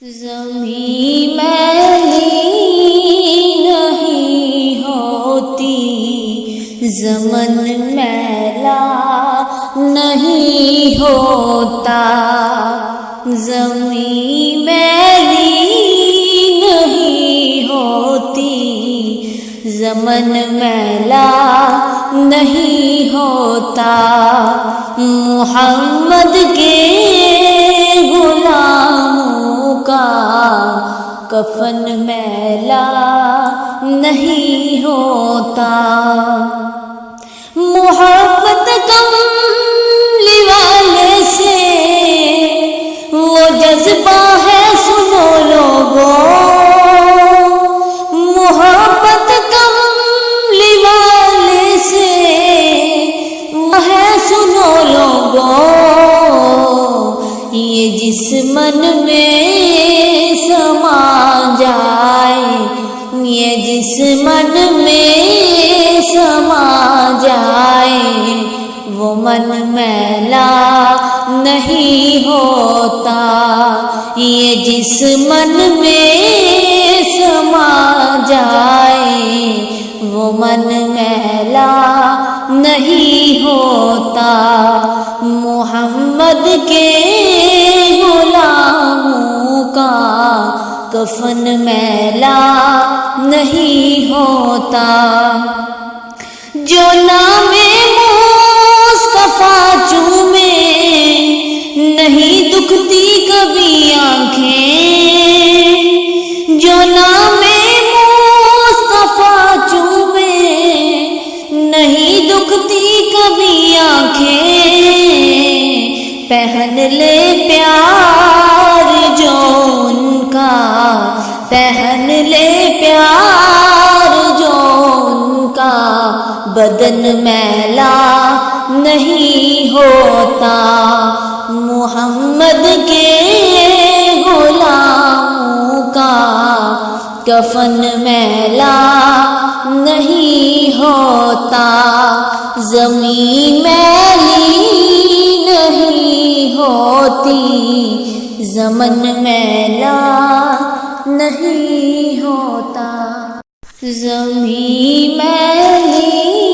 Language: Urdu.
زمین میلی نہیں ہوتی، زمن میلا نہیں ہوتا، زمین میلی نہیں ہوتی، زمن میلا نہیں ہوتا، محمد کے غلاموں کا کفن میلا نہیں ہوتا، محبت کملی والے سے وہ جذبہ ہے سنو لوگوں، محبت کملی والے سے وہ ہے سنو لوگوں، یہ جس من میں سما جائے، یہ جس من میں سما جائے، وہ من میلا نہیں ہوتا، یہ جس من میں سما جائے، وہ من میلا نہیں ہوتا، محمد کے غلاموں کا کفن میلا نہیں ہوتا، جو نام مصطفیٰ چومے نہیں دکھتی کبھی آنکھیں، جو نام مصطفیٰ چومے نہیں دکھتی کبھی آنکھیں، پہن لے پیار جو ان کا، پہن لے پیار جو ان کا، بدن میلا نہیں ہوتا، محمد کے غلاموں کا کفن میلا نہیں ہوتا، زمین میلی نہیں ہوتی، زمن میلا نہیں ہوتا، زمین میلی